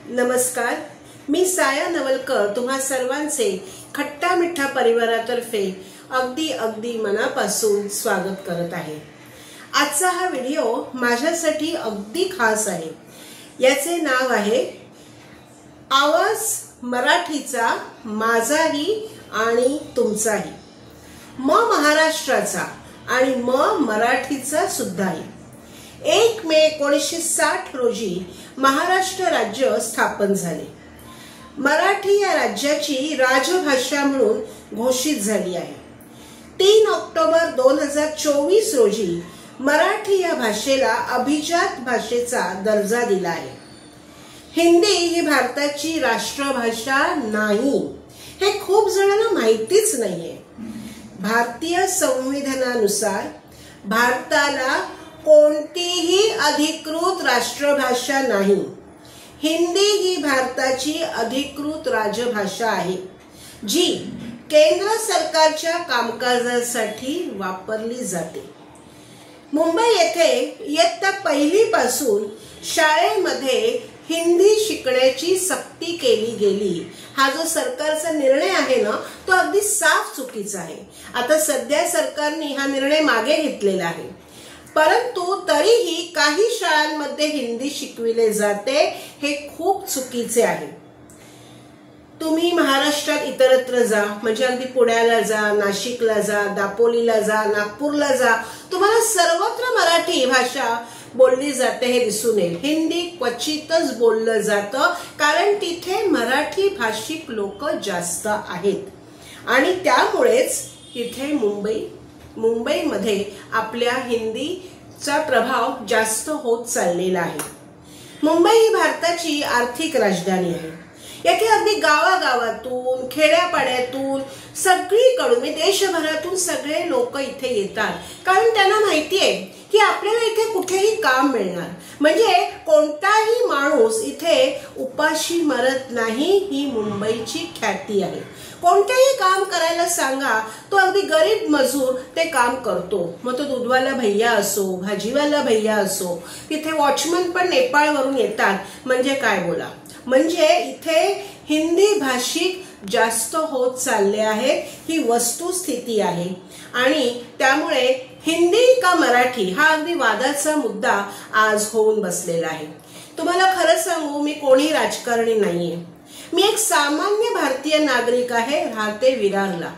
नमस्कार, मी साया नवलकर तुम्हा सर्वांचे खट्टा मिठा परिवारातर्फे अगदी मनापासून स्वागत करत आहे। आजचा हा व्हिडिओ माझ्यासाठी अगदी खास आहे। याचे नाव आहे आवाज मराठीचा माझाही आणि तुमचाही, महाराष्ट्राचा आणि मराठीचा सुद्धाही। 1 मे 1960 रोजी महाराष्ट्र राज्य स्थापन झाले। मराठी या राज्याची राजभाषा म्हणून घोषित झाली आहे। 3 ऑक्टोबर 2024 रोजी मराठी या भाषेला अभिजात भाषेचा दर्जा दिला आहे। हिंदी ही भारताची राष्ट्रभाषा नाही, हे खूप जणांना माहितीच नाहीये। भारतीय संविधानानुसार भारताला कोणतीही अधिकृत राष्ट्रभाषा नाही। हिंदी ही भारताची अधिकृत राजभाषा आहे, जी केंद्र सरकारच्या कामकाजासाठी वापरली जाते। मुंबई येथे इयत्ता 1ली पासून शाळेमध्ये हिंदी शिकण्याची सक्ती केली गेली। हा जो सरकारचा निर्णय आहे ना, तो अगदी साफ चुकीचा आहे। आता सध्या सरकारने हा निर्णय मागे घेतलेला आहे, परंतु तरीही काही शाळांमध्ये हिंदी शिकविले जाते, हे खूप चुकीचे आहे। तुम्ही महाराष्ट्रात इतरत्र जा, म्हणजे अगदी पुण्याला जा, नाशिकला जा, दापोलीला जा, नागपूरला जा, तुम्हाला सर्वत्र मराठी भाषा बोलली जाते हे दिसून येईल। हिंदी क्वचितच बोललं जातं, कारण तिथे मराठी भाषिक लोक जास्त आहेत आणि त्यामुळेच इथे मुंबईमध्ये आपल्या हिंदीचा प्रभाव जास्त होत चाललेला आहे। मुंबई ही भारताची आर्थिक राजधानी आहे। येथे अगदी गावागावातून, खेड्यापाड्यातून, सगळीकडून, देशभरातून सगळे लोक इथे येतात, कारण त्यांना माहिती आहे की आपल्याला इथे कुठेही काम मिळणार, म्हणजे कोणताही माणूस इथे उपाशी मरत नाही, ही मुंबईची ख्याती आहे। कोणतेही काम करायला सांगा, तो अगदी गरीब मजूर ते काम करतो। मग तो दूधवाला भैया असो, भाजीवाला भैया असो, तिथे वॉचमन पण नेपाळवरून येतात, म्हणजे काय बोला। म्हणजे इथे हिंदी भाषिक जास्त होत चालले आहेत, ही वस्तुस्थिती आहे आणि त्यामुळे हिंदी का मराठी हा अगदी वादाचा मुद्दा आज होऊन बसलेला आहे। तुम्हाला खरं सांगू, मी कोणी राजकारणी नाहीये, मी एक सामान्य भारतीय नागरिक आहे, राहते विरारला।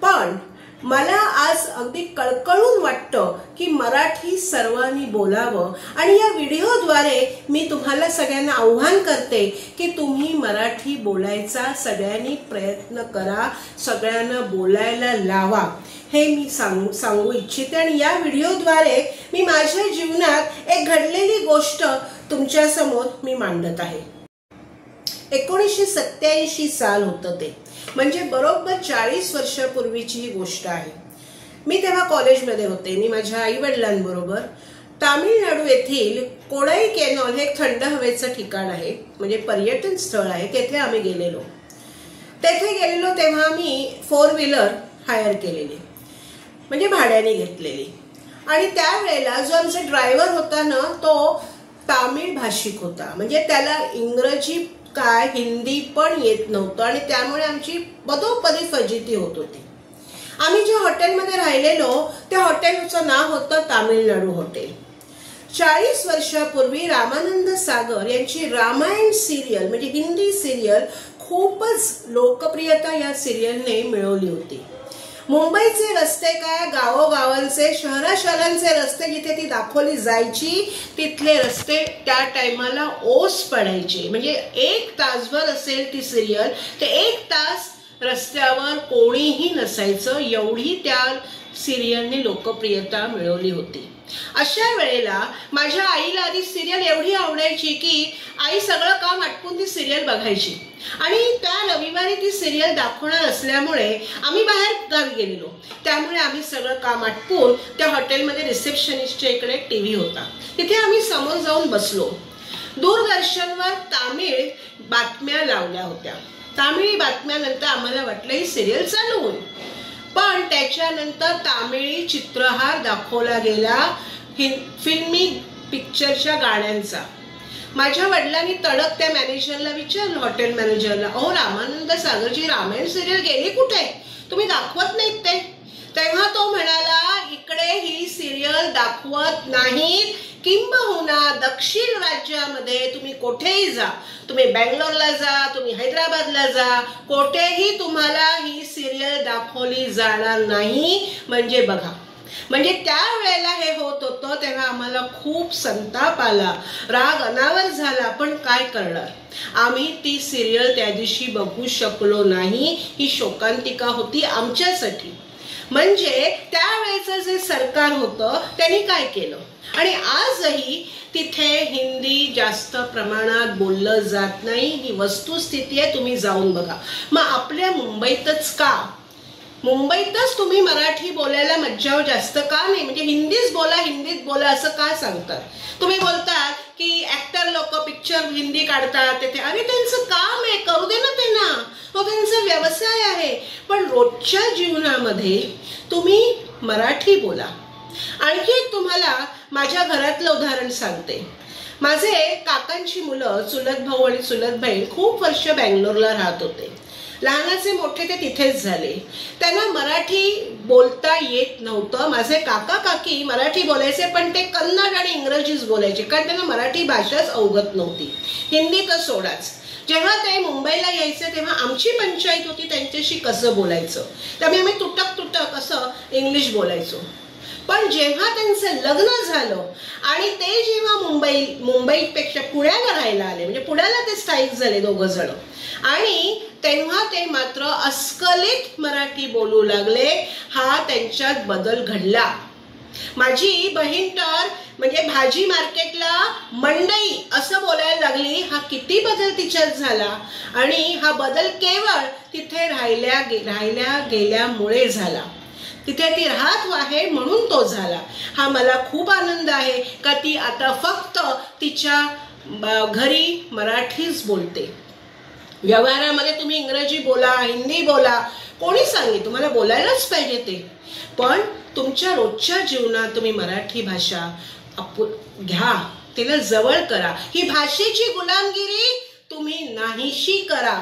पण मला आज अगदी कळकळून वाटतं की मराठी सर्वांनी बोलावं आणि या व्हिडिओद्वारे मी तुम्हाला सगळ्यांना आव्हान करते की तुम्ही मराठी बोलायचा सगळ्यांनी प्रयत्न करा, सगळ्यांना बोलायला लावा, हे मी सांगू इच्छिते। आणि या व्हिडिओद्वारे मी माझ्या जीवनात एक घडलेली गोष्ट तुमच्या समोर मी मांडत आहे। 1987 साल होतं ते, म्हणजे बरोबर 40 वर्षापूर्वीची ही गोष्ट आहे। मी तेव्हा कॉलेजमध्ये होते। मी माझ्या आई वडिलांबरोबर तामिळनाडू येथील कोडाईकॅनल हे थंड हवेचं ठिकाण आहे, म्हणजे पर्यटन स्थळ आहे, तेथे आम्ही गेलेलो। तेव्हा आम्ही 4 व्हीलर हायर केलेली, म्हणजे भाड्याने घेतलेली, आणि त्यावेळेला जो आमचा ड्रायव्हर होता ना, तो तामिळ भाषिक होता, म्हणजे त्याला इंग्रजी काय हिंदी पण येत नव्हतं आणि त्यामुळे आमची पदोपदी फजिती होत होती। आम्ही ज्या हॉटेलमध्ये राहिलेलो त्या हॉटेलचं नाव होतं तामिळनाडू हॉटेल। 40 वर्षापूर्वी रामानंद सागर यांची रामायण सिरियल, म्हणजे हिंदी सिरियल, खूपच लोकप्रियता या सिरियलने मिळवली होती। मुंबईचे रस्ते काय, गावोगावांचे, शहराशहरांचे रस्ते जिथे ती दाखवली जायची, तिथले रस्ते त्या टायमाला ओस पडायचे, म्हणजे 1 तासभर असेल ती सिरियल, ते 1 तास रस्त्यावर कोणीही नसायचं, एवढी त्या सिरियलने लोकप्रियता मिळवली होती। अशा वेळेला माझ्या आईला आधी सिरियल एवढी आवडायची की आई सगळं काम आटपून ती सिरियल बघायची, आणि त्या रविवारी ती सिरियल दाखवणार असल्यामुळे आम्ही बाहेर गावी गेलेलो, त्यामुळे आम्ही सगळं काम आटपून त्या हॉटेलमध्ये रिसेप्शनिस्टच्या इकडे टीव्ही होता, तिथे आम्ही समोर जाऊन बसलो। दूरदर्शनवर तामिळ बातम्या लावल्या होत्या। तामिळी बातम्यानंतर आम्हाला वाटलं ही सिरियल चालू होईल, पण त्याच्यानंतर तामिळी चित्रहार दाखवला गेला फिल्मी पिक्चरच्या गाण्यांचा। माझ्या वडिलांनी तडक त्या मॅनेजरला विचारलं, हॉटेल मॅनेजरला, अहो रामानंद सागरची रामायण सिरियल गेली कुठे, तुम्ही दाखवत नाहीत ते? तेव्हा तो म्हणाला, इकडे ही सिरियल दाखवत नाहीत, किंबहुना दक्षिण राज्यामध्ये तुम्ही कुठेही जा, तुम्ही बेंगलोरला जा, तुम्ही हैदराबादला जा, कुठेही तुम्हाला ही सिरियल दाखवली जाणार नाही. म्हणजे बघा, म्हणजे त्यावेळेला हे होत होतं तेव्हा आम्हाला खूप संताप आला, राग अनावर झाला. पण काय करणार, आम्ही ती सिरियल त्या दिवशी बघू शकलो नाही. ही शोकांतिका होती आमच्यासाठी. म्हणजे त्यावेळेचं जे सरकार होतं त्यांनी काय केलं, आणि आजही तिथे हिंदी जास्त प्रमाणात बोललं जात नाही. ही वस्तुस्थिती आहे, तुम्ही जाऊन बघा. मग आपल्या मुंबईतच का, मुंबईतच तुम्ही मराठी बोलायला मज्जाव जास्त का नाही? म्हणजे हिंदीच बोला, हिंदीत बोला असं का सांगतात? तुम्ही बोलतात की ऍक्टर लोक पिक्चर हिंदी काढतात तिथे, अरे त्यांचं काम आहे, करू दे ना त्यांना, तो त्यांचा व्यवसाय आहे. पण रोजच्या जीवनामध्ये तुम्ही मराठी बोला. आणखी एक तुम्हाला माझ्या घरातलं उदाहरण सांगते. माझे काकांची मुलं, चुलत भाऊ आणि चुलत बहीण खूप वर्ष बेंगलोरला राहत होते. लहानाचे मोठे ते तिथेच झाले. त्यांना मराठी बोलता येत नव्हतं. माझे काका काकी मराठी बोलायचे, पण ते कन्नड आणि इंग्रजीच बोलायचे, कारण त्यांना मराठी भाषाच अवगत नव्हती. हिंदी तर सोडाच. जेव्हा ते मुंबईला यायचे तेव्हा आमची पंचायत होती त्यांच्याशी कसं बोलायचं, त्यामुळे आम्ही तुटक तुटक असं इंग्लिश बोलायचो. पण जेव्हा त्यांचं लग्न झालं आणि ते जेव्हा मुंबईपेक्षा पुण्याला राहायला आले, म्हणजे पुण्याला ते स्थायिक झाले दोघं जण, आणि तेव्हा ते मात्र अस्खलित मराठी बोलू लागले. हा त्यांच्यात बदल घडला. माझी बहीण तर म्हणजे भाजी मार्केटला मंडई असं बोलायला लागली. हा किती बदल तिच्यात झाला, आणि हा बदल केवळ तिथे राहिल्या गेल्यामुळे झाला. तिथे ती राहत आहे म्हणून तो झाला. हा मला खूप आनंद आहे का ती आता फक्त तिच्या घरी मराठीच बोलते. व्यवहारामध्ये तुम्ही इंग्रजी बोला, हिंदी बोला, कोणी सांगे तुम्हाला बोलायलाच पाहिजे ते, पण तुमच्या रोजच्या जीवनात तुम्ही मराठी भाषा घ्या, तिला जवळ करा. ही भाषेची गुलामगिरी तुम्ही नाहीशी करा.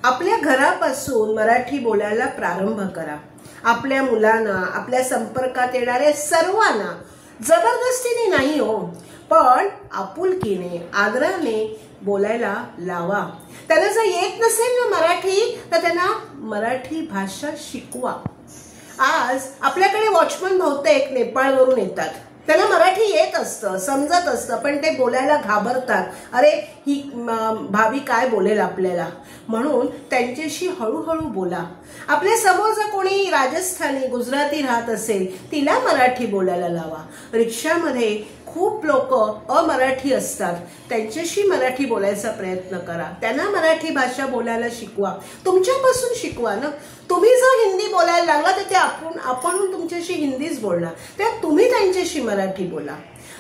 आपल्या घरापासून मराठी बोलायला प्रारंभ करा. आपल्या मुलांना, आपल्या संपर्कात येणाऱ्या सर्वांना जबरदस्तीने नाही हो, पण आपुलकीने, आदराने बोलायला लावा. त्यांना जर येत नसेल ना मराठी, तर त्यांना मराठी भाषा शिकवा. आज आपल्याकडे वॉचमन बहुतेक नेपाळवरून येतात. त्यांना मराठी येत असतं, समजत असतं, पण ते बोलायला घाबरतात. अरे ही भावी काय बोलेल आपल्याला, म्हणून त्यांच्याशी हळूहळू बोला. आपल्या समोर जर कोणी राजस्थानी, गुजराती राहत असेल, तिला मराठी बोलायला लावा. रिक्षामध्ये खूप लोक अमराठी असतात, त्यांच्याशी मराठी बोलायचा प्रयत्न करा. त्यांना मराठी भाषा बोलायला शिकवा. तुमच्यापासून शिकवा ना. तुम्ही जर हिंदी बोलायला लागला तर ते आपण तुमच्याशी हिंदीच बोलणार, त्यात तुम्ही त्यांच्याशी मराठी बोला.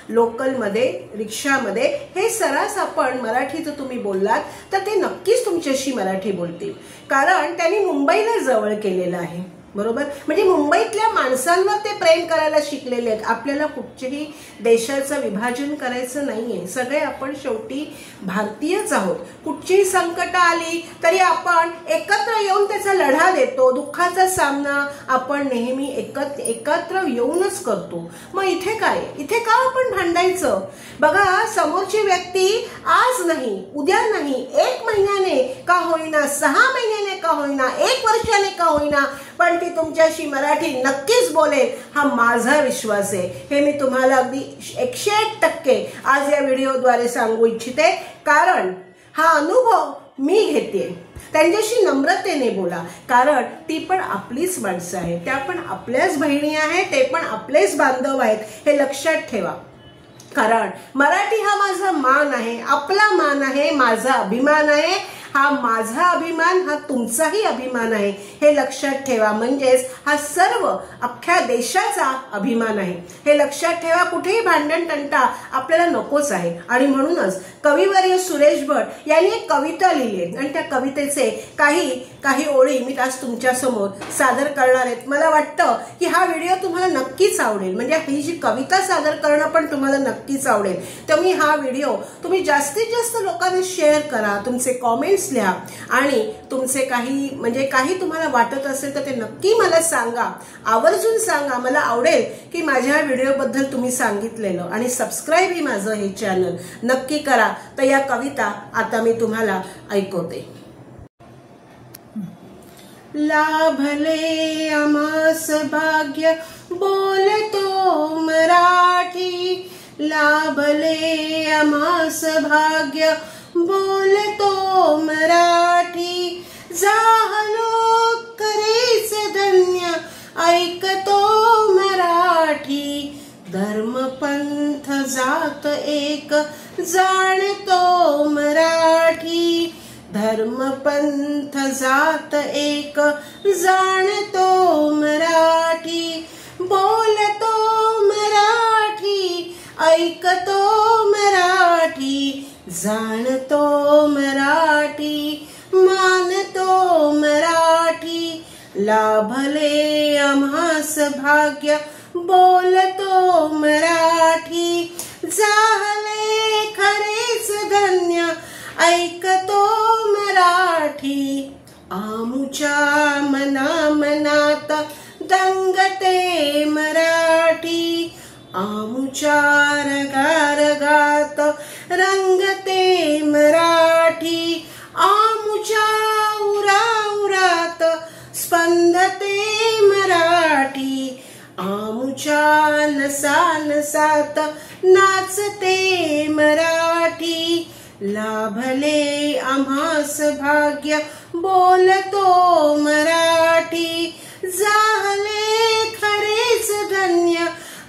लोकलमध्ये, रिक्षामध्ये हे सरास आपण मराठी जर तुम्ही बोललात तर ते नक्कीच तुमच्याशी मराठी बोलतील, कारण त्यांनी मुंबईला जवळ केलेलं आहे. बरोबर, म्हणजे मुंबईतल्या माणसांवर ते प्रेम करायला शिकलेले आहेत. आपल्याला कुठच्याही देशाचं विभाजन करायचं नाहीये. सगळे आपण शेवटी भारतीयच आहोत. कुठचीही संकट आली तरी आपण एकत्र येऊन त्याचा लढा देतो. दुःखाचा सामना आपण नेहमी एकत्र येऊनच करतो. मग इथे काय, इथे का आपण भांडायचं? बघा, समोरची व्यक्ती आज नाही, उद्या नाही, 1 महिन्याने का होईना, 6 महिन्याने का होईना, 1 वर्षाने का होईना, पण ती तुमच्याशी मराठी नक्कीच बोलेल, हा माझा विश्वास आहे. हे मी तुम्हाला अगदी 101% आज या व्हिडिओद्वारे सांगू इच्छिते, कारण हा अनुभव मी घेते. त्यांच्याशी नम्रतेने बोला, कारण ती पण आपलीच माणसं आहेत, त्या पण आपल्याच बहिणी आहेत, ते पण आपलेच बांधव आहेत, हे लक्षात ठेवा. कारण मराठी हा माझा मान आहे, आपला मान आहे, माझा अभिमान आहे. हा माझा अभिमान, हा तुमचाही अभिमान आहे, हे लक्षात ठेवा. म्हणजेच हा सर्व अख्ख्या देशाचा अभिमान आहे, हे लक्षात ठेवा. कुठेही भांडण तंटा आपल्याला नकोच आहे. आणि म्हणूनच कविवर्य सुरेश भट यांनी एक कविता लिहिली आणि त्या कवितेचे काही काही ओळी मी आज तुमच्या समोर सादर करणार आहेत। मला वाटतं की हा व्हिडिओ तुम्हाला नक्कीच आवडेल, म्हणजे ही जी कविता सादर करणं पण तुम्हाला नक्कीच आवडेल। तुम्ही हा व्हिडिओ जास्तीत जास्त लोकांना शेअर करा, तुमचे कॉमेंट्स लिहा आणि तुमचे काही तुम्हाला वाटत असेल तर ते नक्की मला सांगा, आवर्जून सांगा। मला आवडेल की माझ्या व्हिडिओ बद्दल तुम्ही सांगितलेलं, आणि सबस्क्राईब ही माझं हे चॅनल नक्की करा। तर या कविता आता मी तुम्हाला ऐकवते। लाभले आम्हास भाग्य बोलतो मराठी, लाभले आम्हास भाग्य बोलतो मराठी, झालो खरेच धन्य ऐकतो मराठी, धर्म पंथ जात एक जाणतो मराठी, धर्म पंथ जात एक जाणतो मराठी, बोलतो मराठी ऐकतो मराठी, जाणतो मराठी मानतो मराठी, लाभले आम्हास भाग्य बोलतो मराठी, झाले खरेच धन्य ऐकतो मराठी, आमुच्या मनात दंगते मराठी, आमुच्या रगात रंगते मराठी, आमुच्या उरात स्पंदते मराठी, आमुच्या नसात नाचते मराठी, लाभले आम्हास भाग्य बोलतो मराठी, झाले खरेच धन्य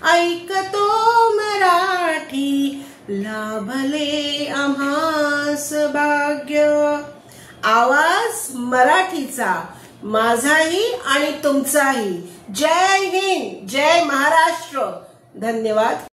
ऐकतो मराठी, लाभले आम्हास भाग्य। आवाज मराठीचा, माझाही आणि तुमचाही। जय हिंद, जय महाराष्ट्र। धन्यवाद।